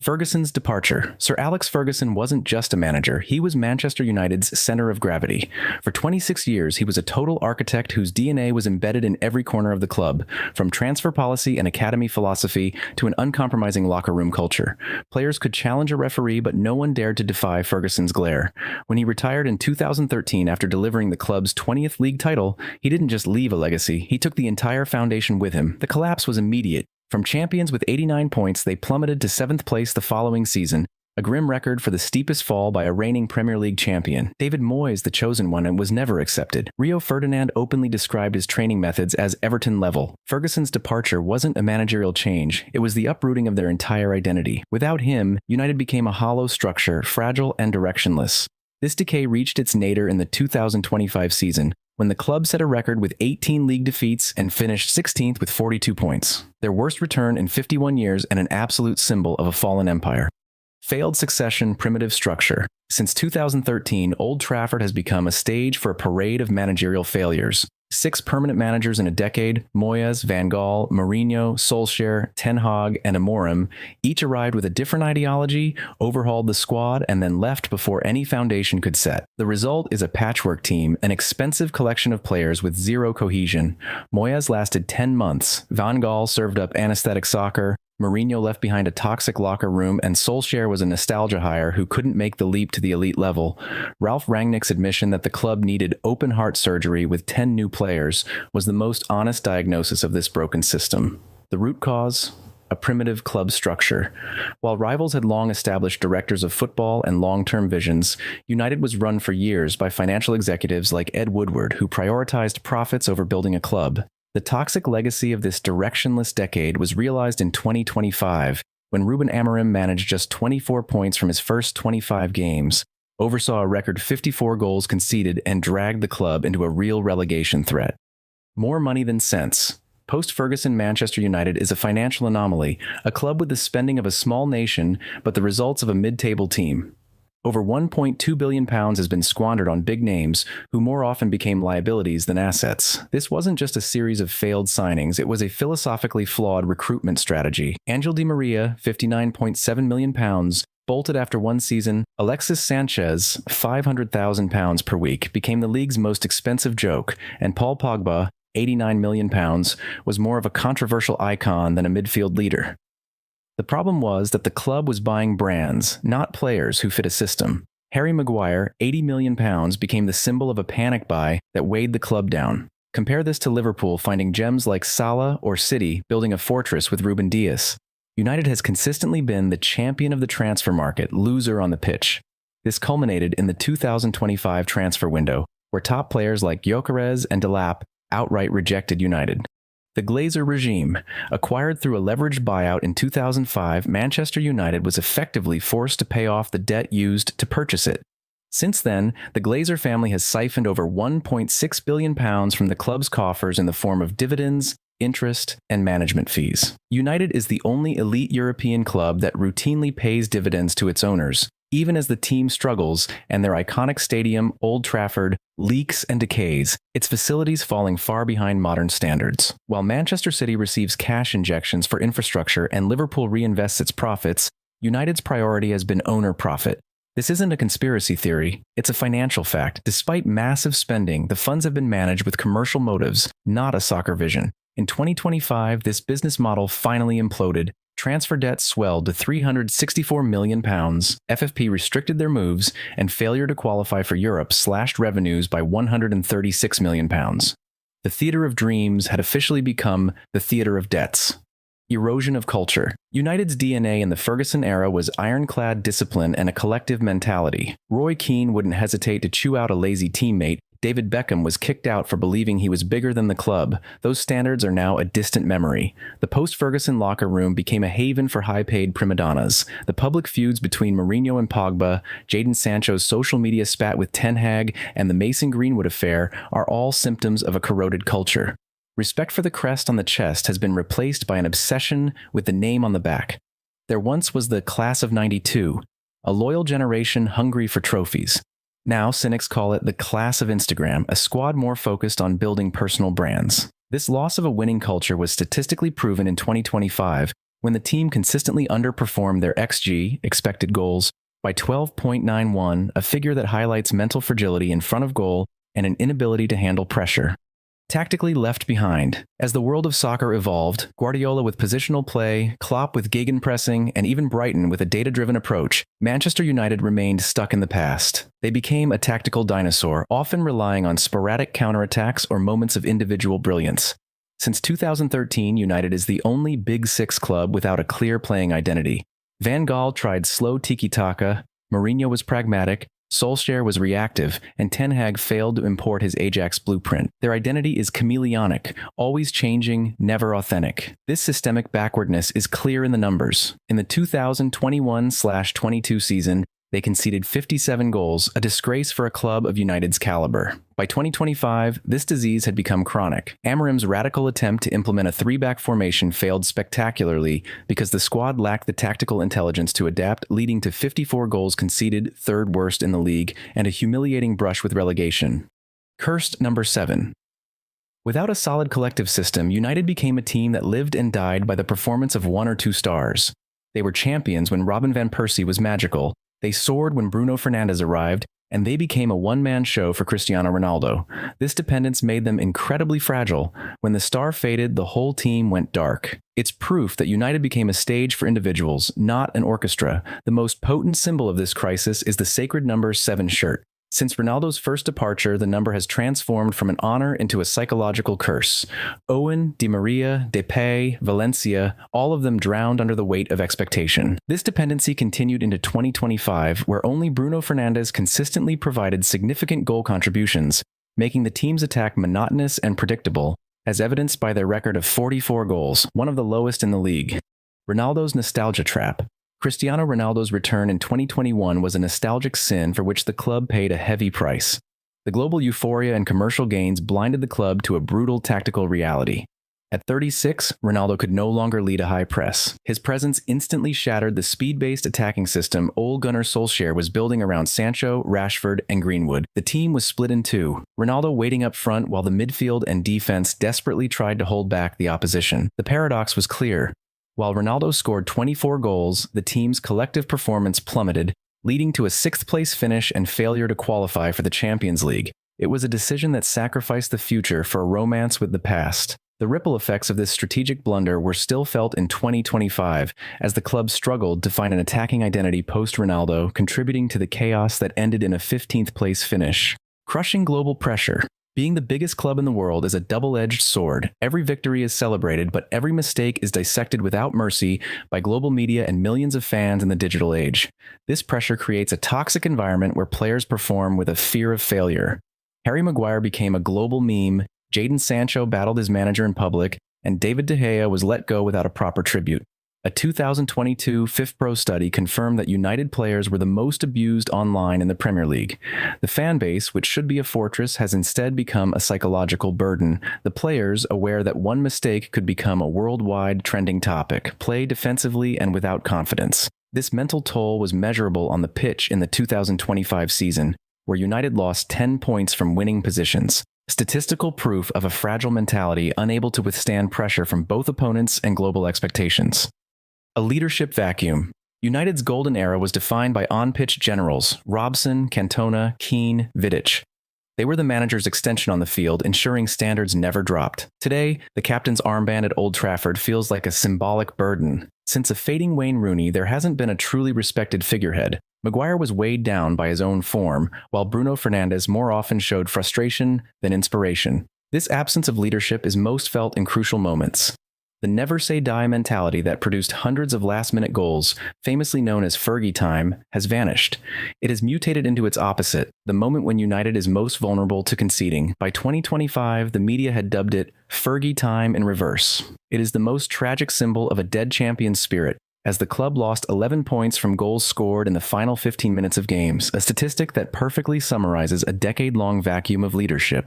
Ferguson's departure. Sir Alex Ferguson wasn't just a manager, he was Manchester United's center of gravity. For 26 years, he was a total architect whose DNA was embedded in every corner of the club, from transfer policy and academy philosophy to an uncompromising locker room culture. Players could challenge a referee, but no one dared to defy Ferguson's glare. When he retired in 2013 after delivering the club's 20th league title, he didn't just leave a legacy, he took the entire foundation with him. The collapse was immediate. From champions with 89 points, they plummeted to 7th place the following season, a grim record for the steepest fall by a reigning Premier League champion. David Moyes, the chosen one, and was never accepted. Rio Ferdinand openly described his training methods as Everton level. Ferguson's departure wasn't a managerial change, it was the uprooting of their entire identity. Without him, United became a hollow structure, fragile and directionless. This decay reached its nadir in the 2025 season, when the club set a record with 18 league defeats and finished 16th with 42 points. Their worst return in 51 years and an absolute symbol of a fallen empire. Failed succession, primitive structure. Since 2013, Old Trafford has become a stage for a parade of managerial failures. 6 permanent managers in a decade, Moyes, Van Gaal, Mourinho, Solskjaer, Ten Hag, and Amorim, each arrived with a different ideology, overhauled the squad, and then left before any foundation could set. The result is a patchwork team, an expensive collection of players with zero cohesion. Moyes lasted 10 months, Van Gaal served up anesthetic soccer, Mourinho left behind a toxic locker room, and Solskjaer was a nostalgia hire who couldn't make the leap to the elite level. Ralph Rangnick's admission that the club needed open-heart surgery with 10 new players was the most honest diagnosis of this broken system. The root cause? A primitive club structure. While rivals had long established directors of football and long-term visions, United was run for years by financial executives like Ed Woodward, who prioritized profits over building a club. The toxic legacy of this directionless decade was realized in 2025, when Ruben Amorim managed just 24 points from his first 25 games, oversaw a record 54 goals conceded, and dragged the club into a real relegation threat. More money than sense. Post-Ferguson Manchester United is a financial anomaly, a club with the spending of a small nation, but the results of a mid-table team. Over £1.2 billion has been squandered on big names, who more often became liabilities than assets. This wasn't just a series of failed signings, it was a philosophically flawed recruitment strategy. Angel Di Maria, £59.7 million, bolted after one season. Alexis Sanchez, £500,000 per week, became the league's most expensive joke, and Paul Pogba, £89 million, was more of a controversial icon than a midfield leader. The problem was that the club was buying brands, not players who fit a system. Harry Maguire, £80 million, became the symbol of a panic buy that weighed the club down. Compare this to Liverpool finding gems like Salah or City building a fortress with Ruben Dias. United has consistently been the champion of the transfer market, loser on the pitch. This culminated in the 2025 transfer window, where top players like Gyökeres and Delap outright rejected United. The Glazer regime. Acquired through a leveraged buyout in 2005, Manchester United was effectively forced to pay off the debt used to purchase it. Since then, the Glazer family has siphoned over £1.6 billion from the club's coffers in the form of dividends, interest, and management fees. United is the only elite European club that routinely pays dividends to its owners, even as the team struggles and their iconic stadium, Old Trafford, leaks and decays, its facilities falling far behind modern standards. While Manchester City receives cash injections for infrastructure and Liverpool reinvests its profits, United's priority has been owner profit. This isn't a conspiracy theory, it's a financial fact. Despite massive spending, the funds have been managed with commercial motives, not a soccer vision. In 2025, this business model finally imploded. Transfer debt swelled to £364 million, FFP restricted their moves, and failure to qualify for Europe slashed revenues by £136 million. The theater of dreams had officially become the theater of debts. Erosion of culture. United's DNA in the Ferguson era was ironclad discipline and a collective mentality. Roy Keane wouldn't hesitate to chew out a lazy teammate. David Beckham was kicked out for believing he was bigger than the club. Those standards are now a distant memory. The post-Ferguson locker room became a haven for high-paid prima donnas. The public feuds between Mourinho and Pogba, Jadon Sancho's social media spat with Ten Hag, and the Mason Greenwood affair are all symptoms of a corroded culture. Respect for the crest on the chest has been replaced by an obsession with the name on the back. There once was the Class of '92, a loyal generation hungry for trophies. Now, cynics call it the class of Instagram, a squad more focused on building personal brands. This loss of a winning culture was statistically proven in 2025, when the team consistently underperformed their XG, expected goals, by 12.91, a figure that highlights mental fragility in front of goal and an inability to handle pressure. Tactically left behind. As the world of soccer evolved, Guardiola with positional play, Klopp with gegenpressing, and even Brighton with a data-driven approach, Manchester United remained stuck in the past. They became a tactical dinosaur, often relying on sporadic counterattacks or moments of individual brilliance. Since 2013, United is the only Big Six club without a clear playing identity. Van Gaal tried slow tiki-taka, Mourinho was pragmatic, Solskjaer was reactive, and Ten Hag failed to import his Ajax blueprint. Their identity is chameleonic, always changing, never authentic. This systemic backwardness is clear in the numbers. In the 2021/22 season, they conceded 57 goals, a disgrace for a club of United's caliber. By 2025, this disease had become chronic. Amorim's radical attempt to implement a three-back formation failed spectacularly because the squad lacked the tactical intelligence to adapt, leading to 54 goals conceded, third worst in the league, and a humiliating brush with relegation. Cursed number 7. Without a solid collective system, United became a team that lived and died by the performance of one or two stars. They were champions when Robin van Persie was magical. They soared when Bruno Fernandes arrived, and they became a one-man show for Cristiano Ronaldo. This dependence made them incredibly fragile. When the star faded, the whole team went dark. It's proof that United became a stage for individuals, not an orchestra. The most potent symbol of this crisis is the sacred number 7 shirt. Since Ronaldo's first departure, the number has transformed from an honor into a psychological curse. Owen, Di Maria, Depay, Valencia, all of them drowned under the weight of expectation. This dependency continued into 2025, where only Bruno Fernandes consistently provided significant goal contributions, making the team's attack monotonous and predictable, as evidenced by their record of 44 goals, one of the lowest in the league. Ronaldo's nostalgia trap. Cristiano Ronaldo's return in 2021 was a nostalgic sin for which the club paid a heavy price. The global euphoria and commercial gains blinded the club to a brutal tactical reality. At 36, Ronaldo could no longer lead a high press. His presence instantly shattered the speed-based attacking system Ole Gunnar Solskjaer was building around Sancho, Rashford, and Greenwood. The team was split in two, Ronaldo waiting up front while the midfield and defense desperately tried to hold back the opposition. The paradox was clear. While Ronaldo scored 24 goals, the team's collective performance plummeted, leading to a 6th-place finish and failure to qualify for the Champions League. It was a decision that sacrificed the future for a romance with the past. The ripple effects of this strategic blunder were still felt in 2025, as the club struggled to find an attacking identity post-Ronaldo, contributing to the chaos that ended in a 15th-place finish. Crushing global pressure. Being the biggest club in the world is a double-edged sword. Every victory is celebrated, but every mistake is dissected without mercy by global media and millions of fans in the digital age. This pressure creates a toxic environment where players perform with a fear of failure. Harry Maguire became a global meme, Jadon Sancho battled his manager in public, and David De Gea was let go without a proper tribute. A 2022 FIFPro study confirmed that United players were the most abused online in the Premier League. The fan base, which should be a fortress, has instead become a psychological burden. The players, aware that one mistake could become a worldwide trending topic, play defensively and without confidence. This mental toll was measurable on the pitch in the 2025 season, where United lost 10 points from winning positions. Statistical proof of a fragile mentality unable to withstand pressure from both opponents and global expectations. A leadership vacuum. United's golden era was defined by on-pitch generals, Robson, Cantona, Keane, Vidic. They were the manager's extension on the field, ensuring standards never dropped. Today, the captain's armband at Old Trafford feels like a symbolic burden. Since a fading Wayne Rooney, there hasn't been a truly respected figurehead. Maguire was weighed down by his own form, while Bruno Fernandes more often showed frustration than inspiration. This absence of leadership is most felt in crucial moments. The never-say-die mentality that produced hundreds of last-minute goals, famously known as Fergie time, has vanished. It has mutated into its opposite, the moment when United is most vulnerable to conceding. By 2025, the media had dubbed it Fergie time in reverse. It is the most tragic symbol of a dead champion's spirit, as the club lost 11 points from goals scored in the final 15 minutes of games, a statistic that perfectly summarizes a decade-long vacuum of leadership.